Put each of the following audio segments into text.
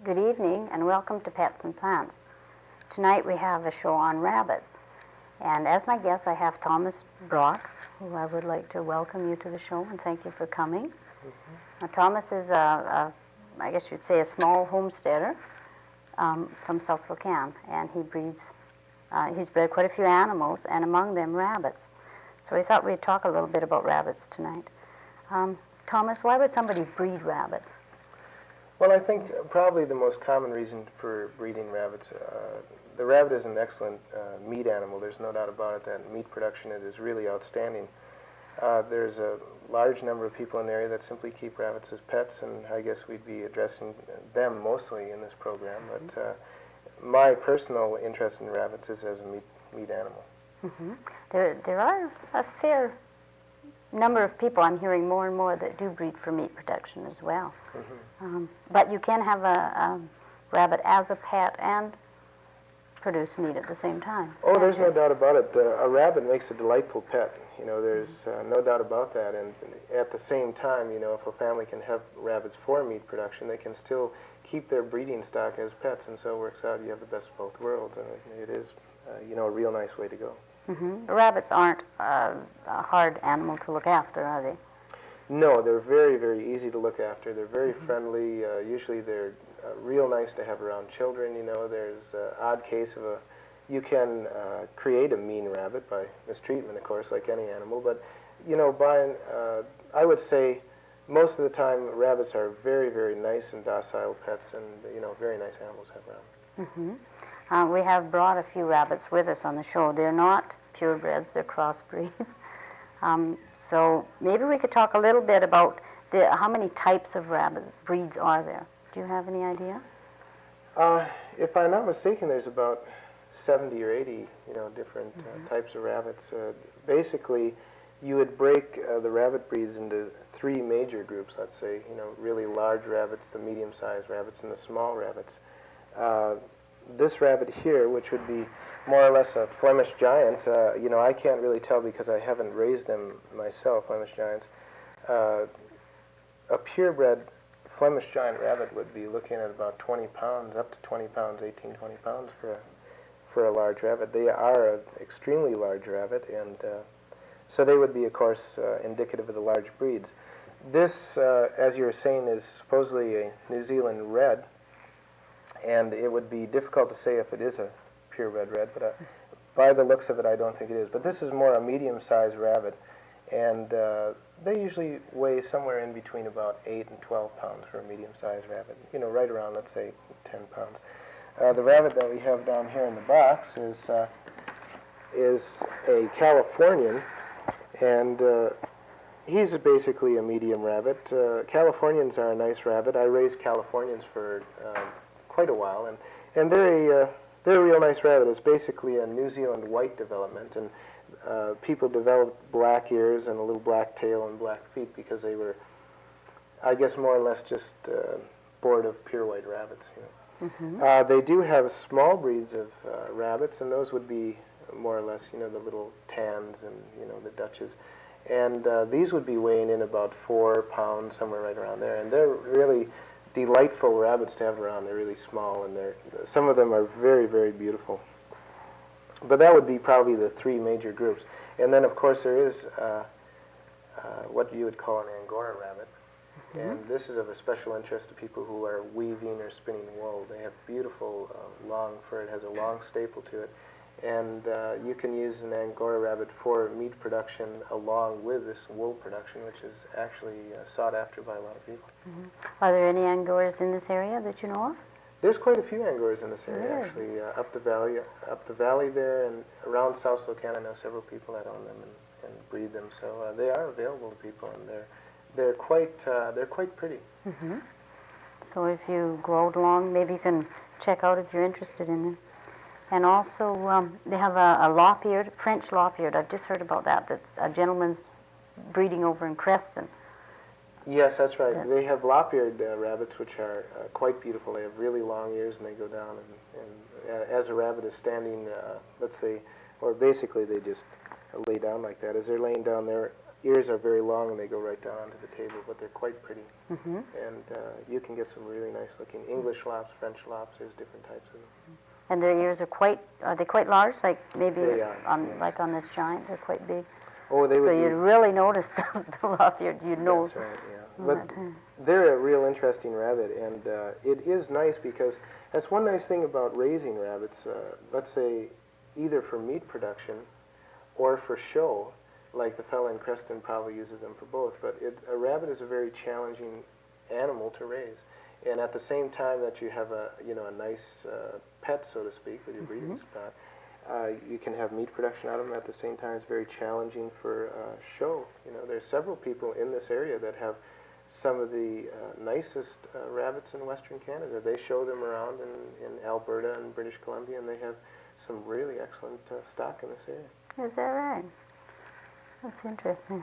Good evening and welcome to Pets and Plants. Tonight we have a show on rabbits. And as my guest I have Thomas Brock, who I would like to welcome you to the show and thank you for coming. Now, Thomas is I guess you'd say a small homesteader from South Slocan, and he's bred quite a few animals, and among them rabbits. So I thought we'd talk a little bit about rabbits tonight. Thomas, why would somebody breed rabbits? Well, I think probably the most common reason for breeding rabbits, the rabbit is an excellent meat animal. There's no doubt about it that meat production is really outstanding. There's a large number of people in the area that simply keep rabbits as pets, and I guess we'd be addressing them mostly in this program. But my personal interest in rabbits is as a meat animal. Mm-hmm. There are a fair number of people, I'm hearing more and more, that do breed for meat production as well. Mm-hmm. But you can have a rabbit as a pet and produce meat at the same time. Oh, there's no doubt about it. A rabbit makes a delightful pet. You know, there's no doubt about that. And at the same time, you know, if a family can have rabbits for meat production, they can still keep their breeding stock as pets, and so it works out. You have the best of both worlds, and it is, you know, a real nice way to go. Mm-hmm. Rabbits aren't a hard animal to look after, are they? No, they're very, very easy to look after. They're very friendly. Usually they're real nice to have around children. You know, there's an odd case of you can create a mean rabbit by mistreatment, of course, like any animal. But, you know, I would say most of the time rabbits are very, very nice and docile pets, and, you know, very nice animals to have around. Mm-hmm. We have brought a few rabbits with us on the show. They're not purebreds, they're crossbreeds. So maybe we could talk a little bit about how many types of rabbit breeds are there. Do you have any idea? If I'm not mistaken, there's about 70 or 80, you know, different types of rabbits. Basically, you would break the rabbit breeds into three major groups, let's say, you know, really large rabbits, the medium-sized rabbits, and the small rabbits. This rabbit here, which would be more or less a Flemish giant, you know, I can't really tell because I haven't raised them myself, Flemish giants. A purebred Flemish giant rabbit would be looking at about 20 pounds, up to 20 pounds, 18, 20 pounds for a large rabbit. They are an extremely large rabbit, and so they would be, of course, indicative of the large breeds. This, as you were saying, is supposedly a New Zealand red, and it would be difficult to say if it is a purebred red, but by the looks of it, I don't think it is. But this is more a medium-sized rabbit, and they usually weigh somewhere in between about 8 and 12 pounds for a medium-sized rabbit, you know, right around, let's say, 10 pounds. The rabbit that we have down here in the box is a Californian, and he's basically a medium rabbit. Californians are a nice rabbit. I raised Californians for quite a while, and they're a real nice rabbit. It's basically a New Zealand white development, and people developed black ears and a little black tail and black feet because they were, I guess, more or less just bored of pure white rabbits. You know. Mm-hmm. They do have small breeds of rabbits, and those would be more or less, you know, the little tans and, you know, the Dutches. And these would be weighing in about 4 pounds, somewhere right around there. And they're really delightful rabbits to have around. They're really small, and some of them are very, very beautiful. But that would be probably the three major groups. And then, of course, there is what you would call an Angora rabbit. Mm-hmm. And this is of a special interest to people who are weaving or spinning wool. They have beautiful long fur. It has a long staple to it. And you can use an Angora rabbit for meat production along with this wool production, which is actually sought after by a lot of people. Mm-hmm. Are there any Angoras in this area that you know of? There's quite a few Angoras in this area, really? Actually, up the valley there, and around South Slocan. I know several people that own them and breed them, so they are available to people, and they're quite pretty. Mm-hmm. So if you go out along, maybe you can check out if you're interested in them. And also, they have a lop-eared, French lop-eared. I've just heard about that a gentleman's breeding over in Creston. Yes, that's right. They have lop-eared rabbits, which are quite beautiful. They have really long ears, and they go down, and as a rabbit is standing, let's say, or basically they just lay down like that. As they're laying down there, ears are very long and they go right down onto the table, but they're quite pretty. Mm-hmm. And you can get some really nice looking English lops, French lops. There's different types of them. And their ears are they quite large? Like maybe They are, on yeah. like on this giant, they're quite big. Oh, they So would you'd be. really notice the lop. You'd know. That's right, yeah. But they're a real interesting rabbit, and it is nice because that's one nice thing about raising rabbits. Let's say either for meat production or for show, like the fella in Creston probably uses them for both. But a rabbit is a very challenging animal to raise, and at the same time that you have a nice pet, so to speak, with your breeding spot. You can have meat production out of them at the same time. It's very challenging for show. There's several people in this area that have some of the nicest rabbits in Western Canada. They show them around in Alberta and British Columbia, and they have some really excellent stock in this area. Is that right? That's interesting.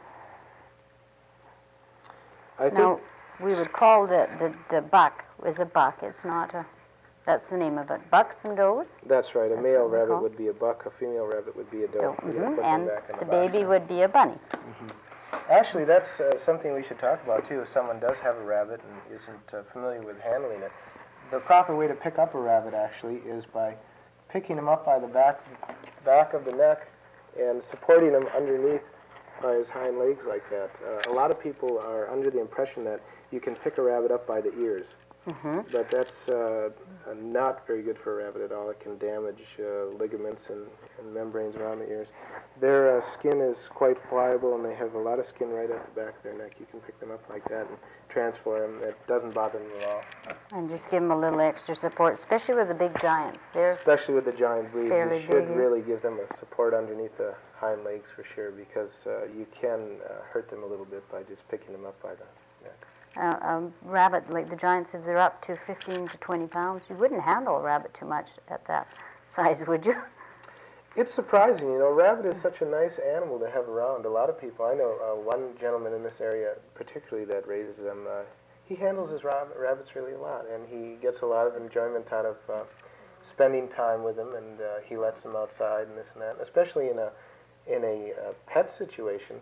I think Now, we would call the buck is a buck. It's not a. That's the name of it. Bucks and does. that's right. A That's male what we rabbit call would be a buck. A female rabbit would be a doe. You put them And back in the box. baby would be a bunny. Actually, that's something we should talk about too. If someone does have a rabbit and isn't familiar with handling it, the proper way to pick up a rabbit actually is by picking him up by the back of the neck and supporting him underneath by his hind legs like that. A lot of people are under the impression that you can pick a rabbit up by the ears, but that's not very good for a rabbit at all. It can damage ligaments and membranes around the ears. Their skin is quite pliable, and they have a lot of skin right at the back of their neck. You can pick them up like that and transfer them. It doesn't bother them at all. And just give them a little extra support, especially with the big giants. They're Especially with the giant breeds, you fairly should big, really give them a support underneath the hind legs for sure, because you can hurt them a little bit by just picking them up by the neck. a rabbit like the giants. If they're up to 15 to 20 pounds, you wouldn't handle a rabbit too much at that size, would you? It's surprising, rabbit is such a nice animal to have around. A lot of people, I know one gentleman in this area particularly that raises them, he handles his rabbits really a lot, and he gets a lot of enjoyment out of spending time with them, and he lets them outside and this and that, especially in a pet situation.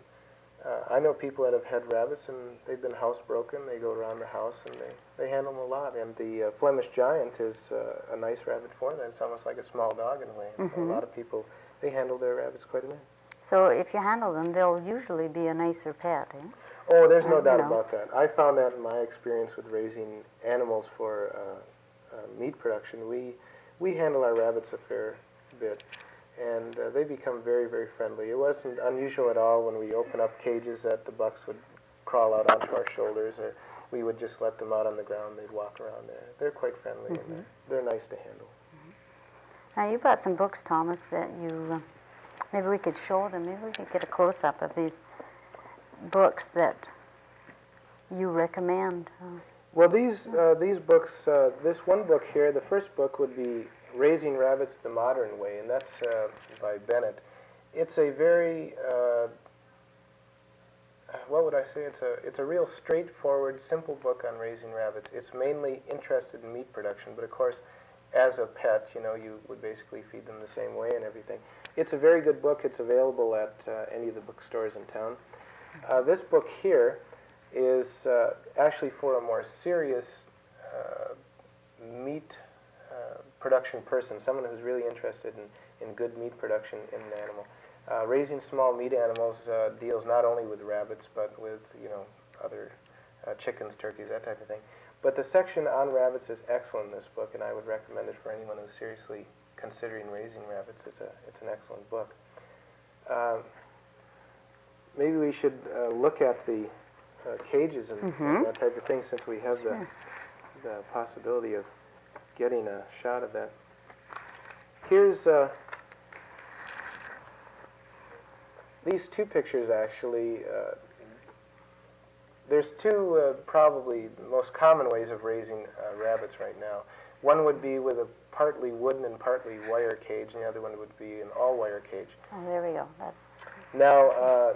I know people that have had rabbits and they've been housebroken. They go around the house and they handle them a lot. And the Flemish giant is a nice rabbit for them. It's almost like a small dog in a way. So a lot of people, they handle their rabbits quite a bit. So if you handle them, they'll usually be a nicer pet, eh? Oh, there's no You doubt know. about that. I found that in my experience with raising animals for meat production. We handle our rabbits a fair bit, and they become very, very friendly. It wasn't unusual at all when we open up cages that the bucks would crawl out onto our shoulders, or we would just let them out on the ground. They'd walk around there. They're quite friendly, and they're nice to handle. Now, you brought some books, Thomas, that you, maybe we could show them. Maybe we could get a close-up of these books that you recommend. Well, these books, this one book here, the first book would be Raising Rabbits the Modern Way, and that's by Bennett. It's a very, what would I say? It's a real straightforward, simple book on raising rabbits. It's mainly interested in meat production, but of course, as a pet, you would basically feed them the same way and everything. It's a very good book. It's available at any of the bookstores in town. This book here is actually for a more serious meat production person, someone who's really interested in good meat production in an animal. Raising small meat animals deals not only with rabbits, but with other chickens, turkeys, that type of thing. But the section on rabbits is excellent in this book, and I would recommend it for anyone who's seriously considering raising rabbits. It's an excellent book. Maybe we should look at the cages and that type of thing, since we have the possibility of getting a shot of that. Here's these two pictures, actually. There's two probably most common ways of raising rabbits right now. One would be with a partly wooden and partly wire cage, and the other one would be an all-wire cage. Oh, there we go. That's Now,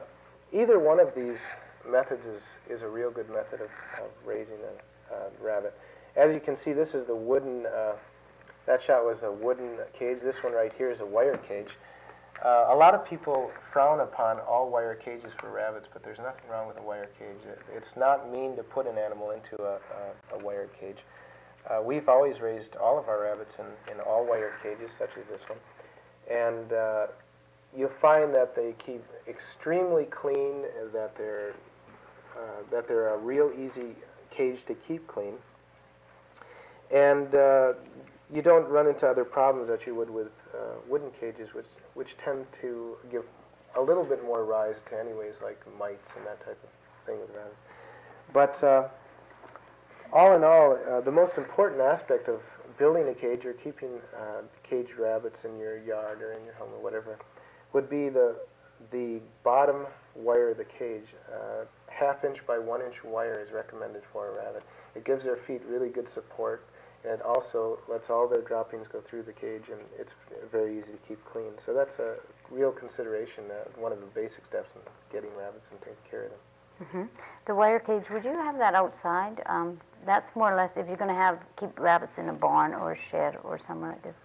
either one of these methods is a real good method of raising a rabbit. As you can see, this is the wooden, that shot was a wooden cage. This one right here is a wire cage. A lot of people frown upon all wire cages for rabbits, but there's nothing wrong with a wire cage. It's not mean to put an animal into a wire cage. We've always raised all of our rabbits in all wire cages, such as this one. And you'll find that they keep extremely clean, that they're a real easy cage to keep clean. And you don't run into other problems that you would with wooden cages, which tend to give a little bit more rise to anyways, like mites and that type of thing with rabbits. But all in all, the most important aspect of building a cage or keeping caged rabbits in your yard or in your home or whatever would be the bottom wire of the cage. Half-inch by 1-inch wire is recommended for a rabbit. It gives their feet really good support, and it also lets all their droppings go through the cage, and it's very easy to keep clean. So that's a real consideration, one of the basic steps in getting rabbits and taking care of them. Mm-hmm. The wire cage, would you have that outside? That's more or less if you're going to keep rabbits in a barn or a shed or somewhere like this.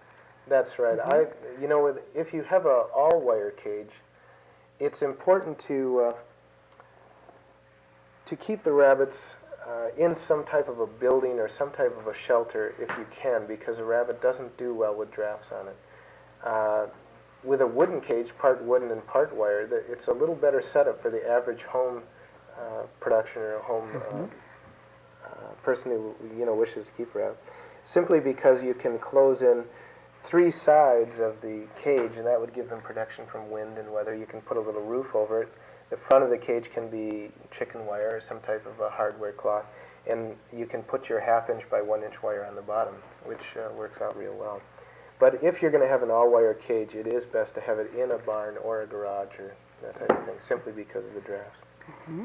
That's right. Mm-hmm. If you have a all-wire cage, it's important to keep the rabbits in some type of a building or some type of a shelter if you can, because a rabbit doesn't do well with drafts on it. With a wooden cage, part wooden and part wire, it's a little better setup for the average home production or a home person who wishes to keep a rabbit, simply because you can close in 3 sides of the cage, and that would give them protection from wind and weather. You can put a little roof over it. The front of the cage can be chicken wire or some type of a hardware cloth, and you can put your 1/2-inch by 1-inch wire on the bottom, which works out real well. But if you're going to have an all-wire cage, it is best to have it in a barn or a garage or that type of thing, simply because of the drafts. Mm-hmm.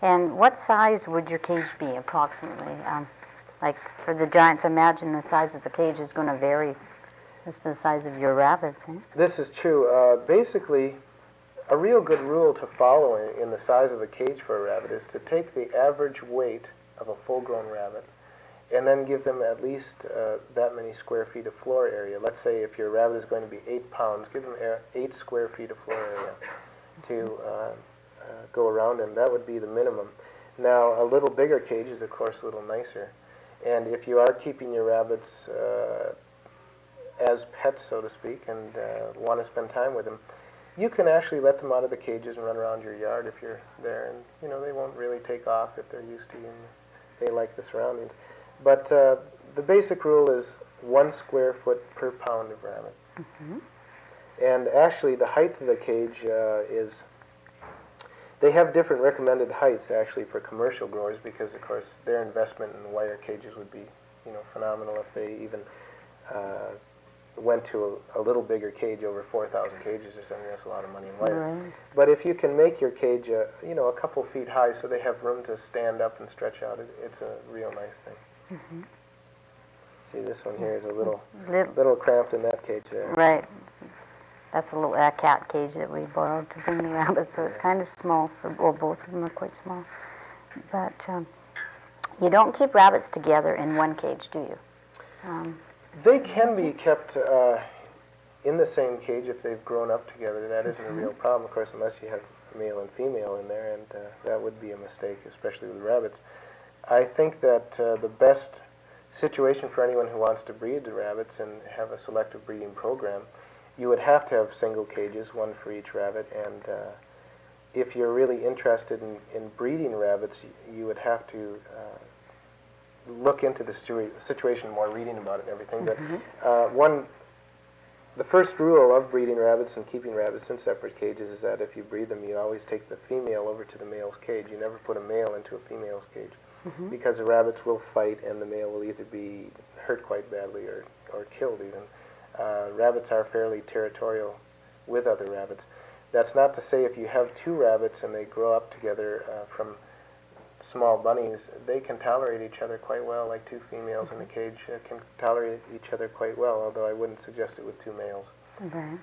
And what size would your cage be, approximately? Like for the giants, I imagine the size of the cage is going to vary. It's the size of your rabbits, eh? This is true. Basically, a real good rule to follow in the size of a cage for a rabbit is to take the average weight of a full-grown rabbit and then give them at least that many square feet of floor area. Let's say if your rabbit is going to be 8 pounds, give them 8 square feet of floor area to go around, and that would be the minimum. Now, a little bigger cage is, of course, a little nicer. And if you are keeping your rabbits as pets, so to speak, and want to spend time with them, you can actually let them out of the cages and run around your yard if you're there, and they won't really take off if they're used to you and they like the surroundings. But the basic rule is 1 square foot per pound of rabbit. Mm-hmm. And actually, the height of the cage they have different recommended heights actually for commercial growers, because of course their investment in wire cages would be phenomenal if they even went to a little bigger cage, over 4,000 cages or something. That's a lot of money in wire. Right. But if you can make your cage a couple feet high so they have room to stand up and stretch out, it's a real nice thing. Mm-hmm. See, this one here is a little cramped in that cage there. Right. That's a cat cage that we borrowed to bring the rabbits, so it's kind of small. Both of them are quite small. But you don't keep rabbits together in one cage, do you? They can be kept in the same cage if they've grown up together. That isn't a real problem, of course, unless you have male and female in there, and that would be a mistake, especially with rabbits. I think that the best situation for anyone who wants to breed the rabbits and have a selective breeding program, you would have to have single cages, 1 for each rabbit, and if you're really interested in breeding rabbits, you would have to look into the situation more, reading about it and everything. But the first rule of breeding rabbits and keeping rabbits in separate cages is that if you breed them, you always take the female over to the male's cage. You never put a male into a female's cage, because the rabbits will fight and the male will either be hurt quite badly or killed even. Rabbits are fairly territorial with other rabbits. That's not to say if you have 2 rabbits and they grow up together from small bunnies, they can tolerate each other quite well, like 2 females in a cage can tolerate each other quite well, although I wouldn't suggest it with 2 males. Right.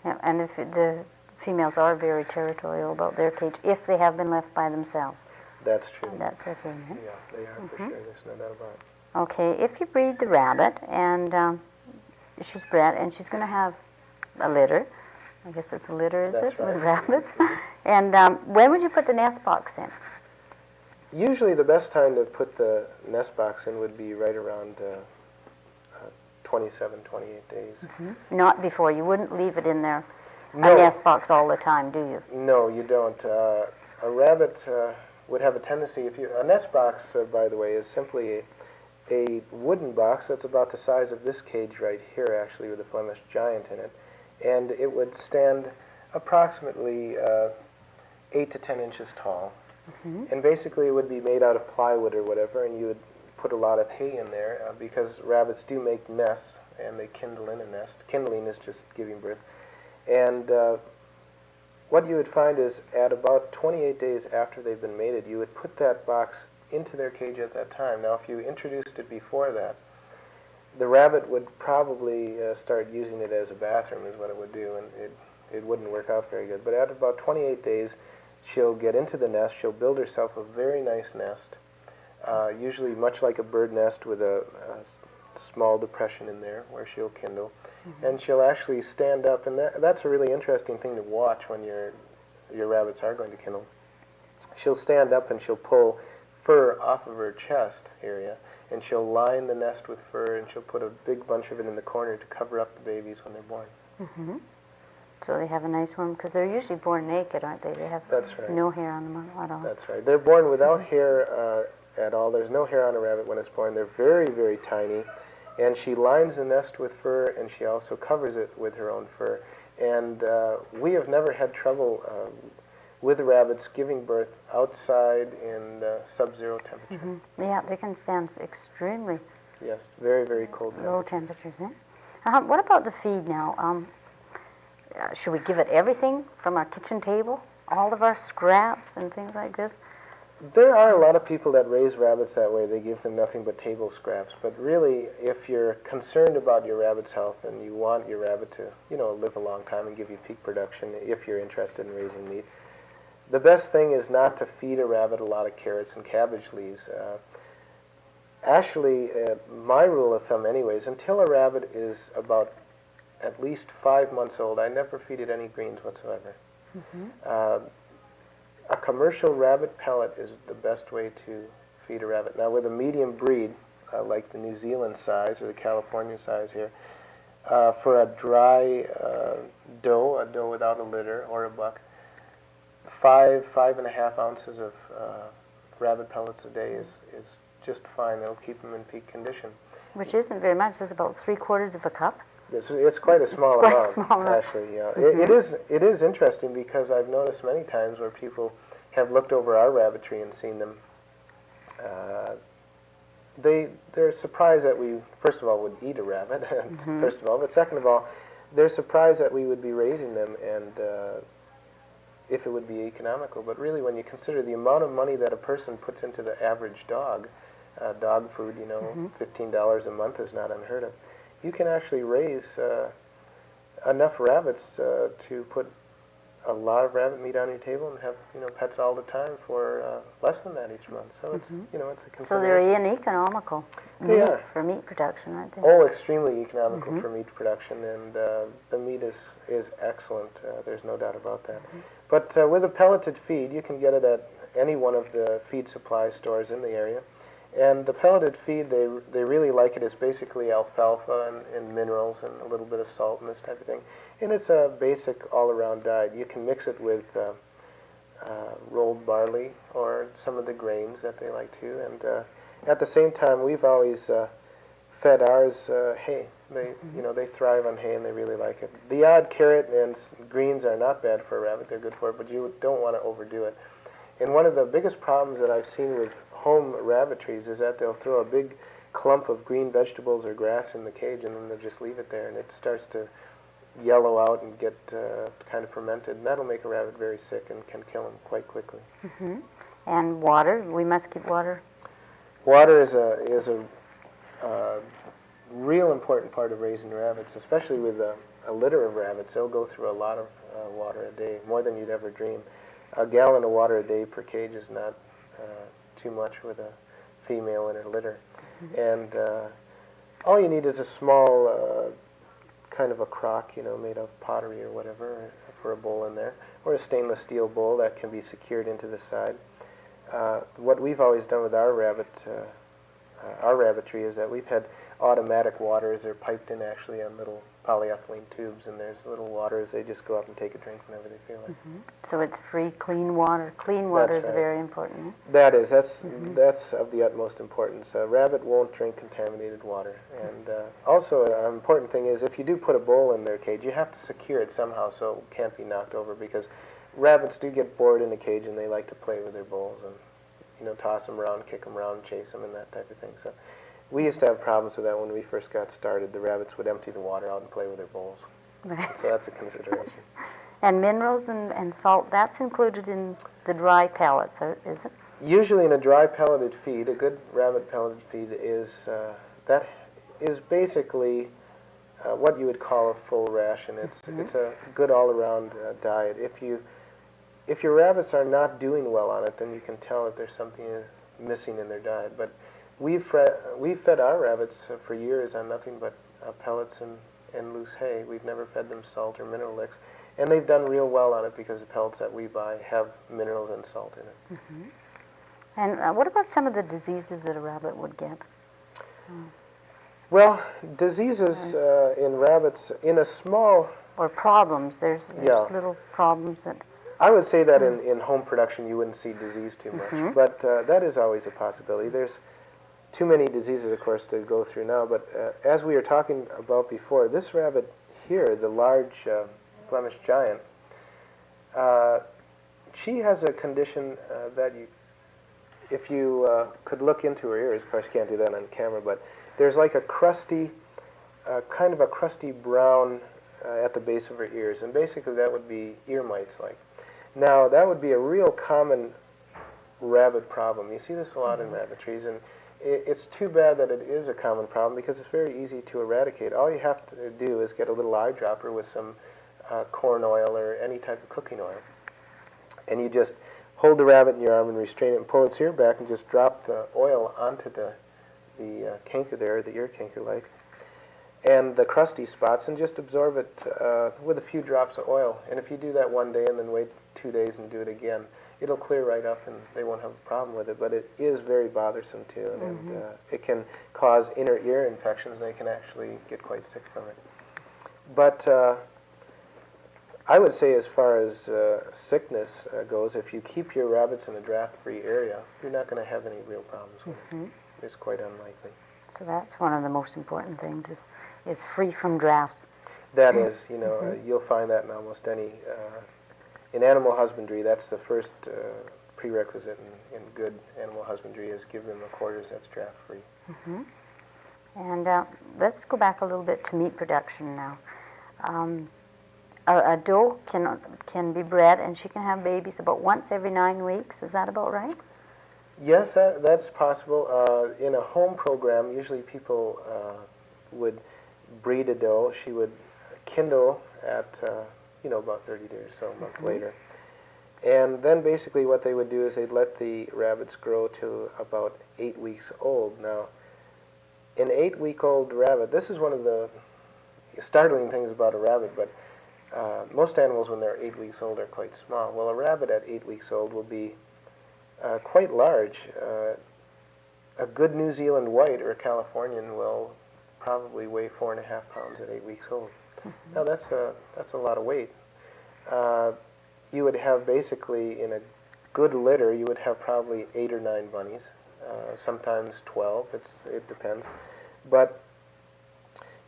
Yeah, and if the females are very territorial about their cage, if they have been left by themselves. That's true. That's okay, right? Yeah, they are for sure. There's no doubt about it. Okay, if you breed the rabbit and she's bred and she's going to have a litter, I guess it's a litter, is That's it, right. with rabbits? And when would you put the nest box in? Usually the best time to put the nest box in would be right around 27, 28 days. Not before. You wouldn't leave it in there, No. a nest box all the time, do you? No, you don't. A rabbit would have a tendency, a nest box, by the way, is simply a wooden box that's about the size of this cage right here, actually, with a Flemish giant in it. And it would stand approximately 8 to 10 inches tall. And basically it would be made out of plywood or whatever, and you would put a lot of hay in there because rabbits do make nests, and they kindle in a nest. Kindling is just giving birth. And what you would find is at about 28 days after they've been mated, you would put that box into their cage at that time. Now, if you introduced it before that, the rabbit would probably start using it as a bathroom is what it would do, and it wouldn't work out very good. But at about 28 days, she'll get into the nest. She'll build herself a very nice nest, usually much like a bird nest with a small depression in there where she'll kindle. And she'll actually stand up, and that's a really interesting thing to watch when your rabbits are going to kindle. She'll stand up and she'll pull fur off of her chest area, and she'll line the nest with fur, and she'll put a big bunch of it in the corner to cover up the babies when they're born. So they have a nice warm, because they're usually born naked, aren't they? They have That's right. no hair on them at all. That's right. They're born without hair at all. There's no hair on a rabbit when it's born. They're very, very tiny. And she lines the nest with fur, and she also covers it with her own fur. And we have never had trouble with rabbits giving birth outside in sub-zero temperature. Yeah, they can stand extremely Yes, very, very cold low temperature. temperatures. What about the feed now? Should we give it everything from our kitchen table? All of our scraps and things like this? There are a lot of people that raise rabbits that way. They give them nothing but table scraps. But really, if you're concerned about your rabbit's health and you want your rabbit to, live a long time and give you peak production, if you're interested in raising meat, the best thing is not to feed a rabbit a lot of carrots and cabbage leaves. Actually, my rule of thumb anyways, until a rabbit is about at least 5 months old, I never feed it any greens whatsoever. A commercial rabbit pellet is the best way to feed a rabbit. Now, with a medium breed, like the New Zealand size or the California size here, for a dry doe, a doe without a litter or a buck, 5.5 ounces of rabbit pellets a day is just fine. It'll keep them in peak condition. Which isn't very much. It's about 3/4 of a cup. It's quite a small quite amount, small amount. actually. Yeah. It is interesting because I've noticed many times where people have looked over our rabbitry and seen them. They're surprised that we, first of all, would eat a rabbit, first of all, but second of all, they're surprised that we would be raising them and if it would be economical. But really, when you consider the amount of money that a person puts into the average dog food, $15 a month is not unheard of. You can actually raise enough rabbits to put a lot of rabbit meat on your table and have pets all the time for less than that each month. So it's it's a consideration. So they're uneconomical for meat production, aren't they? Oh, extremely economical for meat production, and the meat is excellent. There's no doubt about that. But with a pelleted feed, you can get it at any one of the feed supply stores in the area. And the pelleted feed, they really like it. It's basically alfalfa and minerals and a little bit of salt and this type of thing. And it's a basic all-around diet. You can mix it with rolled barley or some of the grains that they like too. And at the same time, we've always fed ours hay. They thrive on hay and they really like it. The odd carrot and greens are not bad for a rabbit. They're good for it, but you don't want to overdo it. And one of the biggest problems that I've seen with home rabbitries is that they'll throw a big clump of green vegetables or grass in the cage and then they'll just leave it there and it starts to yellow out and get kind of fermented. And that'll make a rabbit very sick and can kill him quite quickly. And water, we must keep water. Water is a real important part of raising rabbits, especially with a litter of rabbits. They'll go through a lot of water a day, more than you'd ever dream. A gallon of water a day per cage is not too much with a female in her litter. And all you need is a small kind of a crock, made of pottery or whatever for a bowl in there, or a stainless steel bowl that can be secured into the side. What we've always done with our rabbitry is that we've had automatic waters. They're piped in actually on little polyethylene tubes, and there's little waters. They just go up and take a drink whenever they feel like. So it's free, clean water. Clean water That's is right. very important. That's of the utmost importance. A rabbit won't drink contaminated water. And also, an important thing is if you do put a bowl in their cage, you have to secure it somehow so it can't be knocked over, because rabbits do get bored in a cage and they like to play with their bowls and toss them around, kick them around, chase them, and that type of thing. So we used to have problems with that when we first got started. The rabbits would empty the water out and play with their bowls. Right. So that's a consideration. And minerals and salt, that's included in the dry pellets, is it? Usually in a dry pelleted feed, a good rabbit pelleted feed is basically what you would call a full ration. It's a good all-around diet. If your rabbits are not doing well on it, then you can tell that there's something missing in their diet. But we've fed our rabbits for years on nothing but pellets and loose hay. We've never fed them salt or mineral licks. And they've done real well on it because the pellets that we buy have minerals and salt in it. And what about some of the diseases that a rabbit would get? Well, diseases in rabbits, in a small... Or problems. There's little problems that... I would say that in home production you wouldn't see disease too much, but that is always a possibility. There's too many diseases, of course, to go through now, but as we were talking about before, this rabbit here, the large Flemish giant, she has a condition that if you could look into her ears, of course you can't do that on camera, but there's like a crusty, kind of a crusty brown at the base of her ears, and basically that would be ear mites like. Now, that would be a real common rabbit problem. You see this a lot in rabbitries, and it's too bad that it is a common problem because it's very easy to eradicate. All you have to do is get a little eyedropper with some corn oil or any type of cooking oil, and you just hold the rabbit in your arm and restrain it and pull its ear back and just drop the oil onto the canker there, the ear canker like, and the crusty spots, and just absorb it with a few drops of oil. And if you do that one day and then wait 2 days and do it again, it'll clear right up and they won't have a problem with it. But it is very bothersome too, and it can cause inner ear infections. They can actually get quite sick from it. But I would say as far as sickness goes, if you keep your rabbits in a draft-free area, you're not going to have any real problems with it. It's quite unlikely. So that's one of the most important things, is free from drafts. That is, you'll find that in almost any, in animal husbandry, that's the first prerequisite in good animal husbandry, is give them a quarters that's draft-free. And let's go back a little bit to meat production now. A doe can be bred and she can have babies about once every 9 weeks. Is that about right? Yes, that's possible. In a home program, usually people would breed a doe. She would kindle at about 30 days or so, a month later. And then basically what they would do is they'd let the rabbits grow to about 8 weeks old. Now, an 8-week-old rabbit, this is one of the startling things about a rabbit, but most animals when they're 8 weeks old are quite small. Well, a rabbit at 8 weeks old will be quite large. A good New Zealand white or a Californian will probably weigh 4.5 pounds at 8 weeks old. Now that's a lot of weight. You would have basically in a good litter, you would have probably 8 or 9 bunnies, sometimes 12. It depends, but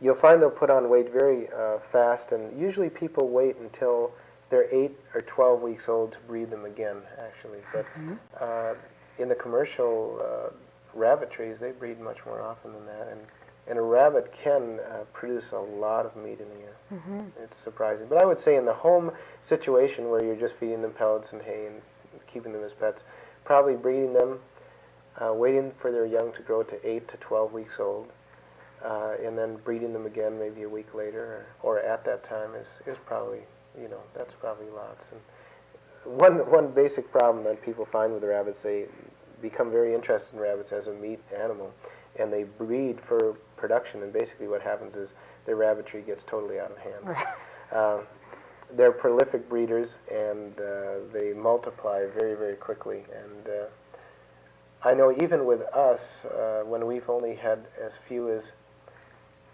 you'll find they'll put on weight very fast, and usually people wait until they're 8 or 12 weeks old to breed them again, actually. But in the commercial rabbitries, they breed much more often than that. And a rabbit can produce a lot of meat in a year. It's surprising. But I would say in the home situation where you're just feeding them pellets and hay and keeping them as pets, probably breeding them, waiting for their young to grow to 8 to 12 weeks old, and then breeding them again maybe a week later or at that time is probably, that's probably lots. And one basic problem that people find with the rabbits, they become very interested in rabbits as a meat animal, and they breed for production, and basically what happens is their rabbitry gets totally out of hand. Right. They're prolific breeders, and they multiply very, very quickly. And I know even with us, when we've only had as few as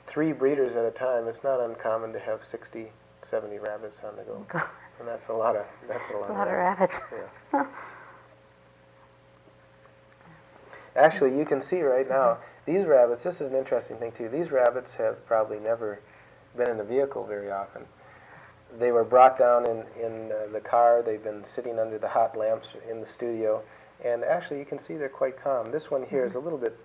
3 breeders at a time, it's not uncommon to have 60, 70 rabbits on the go. And that's a lot of rabbits. Yeah. Actually, you can see right now, these rabbits, this is an interesting thing too, these rabbits have probably never been in a vehicle very often. They were brought down in the car, they've been sitting under the hot lamps in the studio, and actually you can see they're quite calm. This one here is a little bit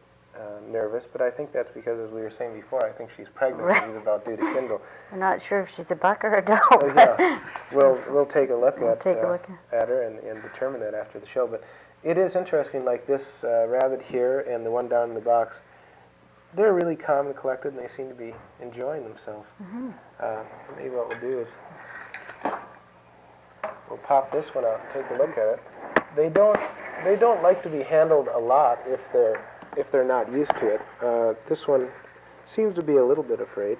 nervous, but I think that's because, as we were saying before, I think she's pregnant. Right. She's about due to kindle. I'm not sure if she's a buck or a dog. Yeah, we'll take a look at her and determine that after the show. But it is interesting, like this rabbit here and the one down in the box, they're really calm and collected, and they seem to be enjoying themselves. Maybe what we'll do is we'll pop this one out and take a look at it. They don't like to be handled a lot if they're not used to it. This one seems to be a little bit afraid.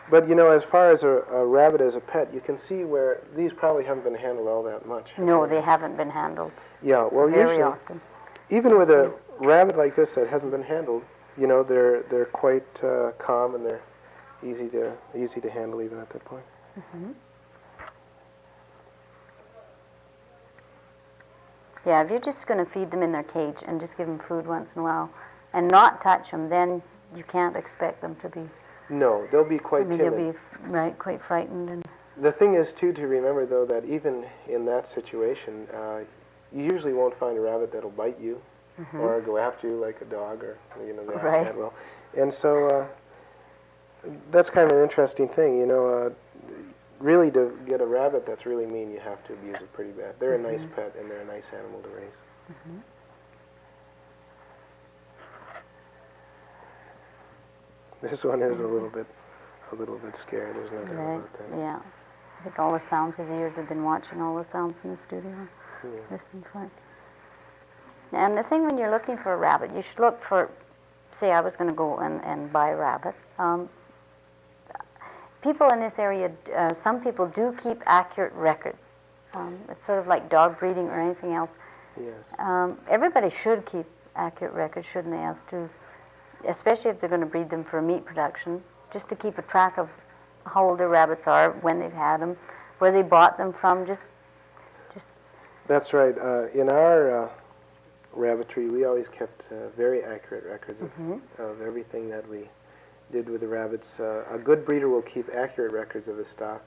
But you know, as far as a rabbit as a pet, you can see where these probably haven't been handled all that much. No, they haven't been handled. Yeah, well, very usually, often. Even with a rabbit like this that hasn't been handled, you know, they're quite calm, and they're easy to handle even at that point. Yeah, if you're just going to feed them in their cage and just give them food once in a while and not touch them, then you can't expect them to be... No, they'll be quite timid. They'll be quite frightened. And the thing is, too, to remember, though, that even in that situation, you usually won't find a rabbit that'll bite you or go after you like a dog, or, you know, the cat will. And so that's kind of an interesting thing, you know. Really, to get a rabbit that's really mean, you have to abuse it pretty bad. They're a nice pet, and they're a nice animal to raise. This one is a little bit scared. There's no doubt about that. Yeah, I think all the sounds, his ears have been watching all the sounds in the studio, listening to it. And the thing when you're looking for a rabbit, you should look for, say I was going to go and buy a rabbit. People in this area, some people do keep accurate records. It's sort of like dog breeding or anything else. Yes. Everybody should keep accurate records, shouldn't they, as to, especially if they're going to breed them for meat production, just to keep a track of how old their rabbits are, when they've had them, where they bought them from, just... That's right. In our rabbitry, we always kept very accurate records of everything that we did with the rabbits. A good breeder will keep accurate records of his stock.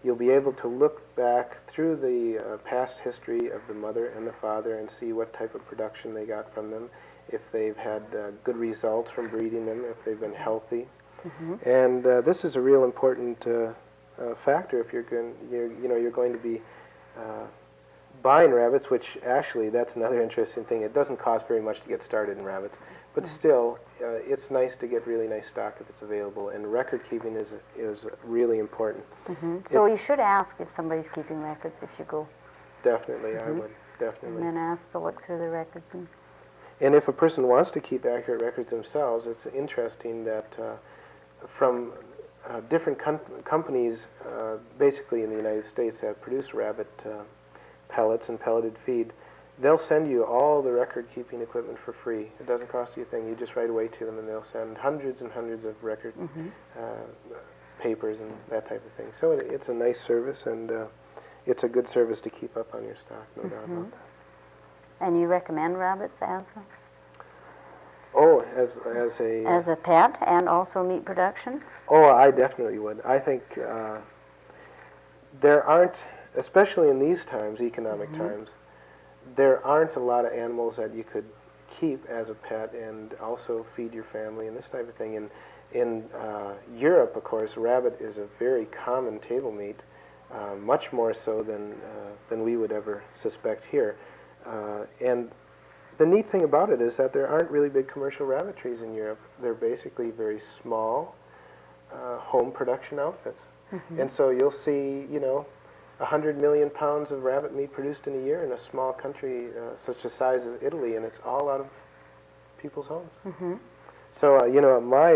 You'll be able to look back through the past history of the mother and the father and see what type of production they got from them, if they've had good results from breeding them, if they've been healthy. And this is a real important factor if you're going to be buying rabbits, which actually that's another interesting thing. It doesn't cost very much to get started in rabbits, but still, it's nice to get really nice stock if it's available, and record keeping is really important. So you should ask if somebody's keeping records if you go. Definitely, I would, definitely. And then ask to look through the records. And if a person wants to keep accurate records themselves, it's interesting that from different companies, basically in the United States, that produce rabbit pellets and pelleted feed, they'll send you all the record-keeping equipment for free. It doesn't cost you a thing. You just write away to them, and they'll send hundreds and hundreds of record papers and that type of thing. So it's a nice service, and it's a good service to keep up on your stock, no doubt about that. And you recommend rabbits as a... Oh, as a pet and also meat production? Oh, I definitely would. I think there aren't, especially in these times, economic times, there aren't a lot of animals that you could keep as a pet and also feed your family and this type of thing. In Europe, of course, rabbit is a very common table meat, much more so than we would ever suspect here. And the neat thing about it is that there aren't really big commercial rabbitries in Europe. They're basically very small home production outfits. And so you'll see, 100 million pounds of rabbit meat produced in a year in a small country such a size as Italy, and it's all out of people's homes. So, my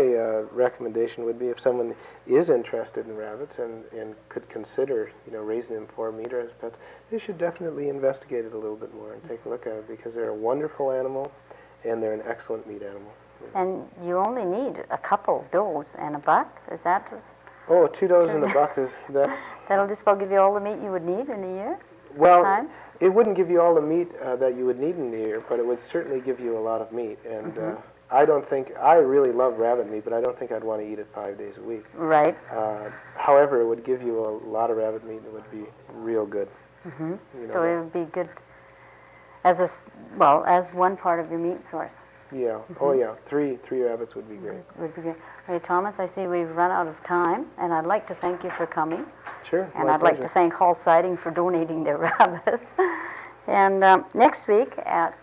recommendation would be if someone is interested in rabbits and could consider, raising them for meat or as pets, they should definitely investigate it a little bit more and take a look at it because they're a wonderful animal and they're an excellent meat animal. And you only need a couple does and a buck, is that? Oh, 2 does and a buck, that's... That'll just about give you all the meat you would need in a year? Well, time? it wouldn't give you all the meat that you would need in a year, but it would certainly give you a lot of meat. And I really love rabbit meat, but I don't think I'd want to eat it 5 days a week. Right. However, it would give you a lot of rabbit meat and it would be real good. So it would be good as as one part of your meat source. Yeah. Oh, yeah. Three rabbits would be great. Would be good. Hey, Thomas, I see we've run out of time, and I'd like to thank you for coming. Sure. And my I'd like pleasure. to thank Hall Siding for donating their rabbits. And next week at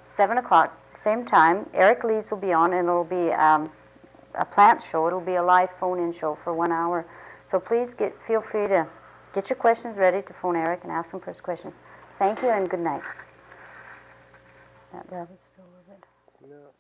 7 o'clock, same time, Eric Lees will be on, and it'll be a plant show. It'll be a live phone-in show for 1 hour. So please feel free to get your questions ready to phone Eric and ask him for his questions. Thank you and good night. That rabbit's still a little bit... No.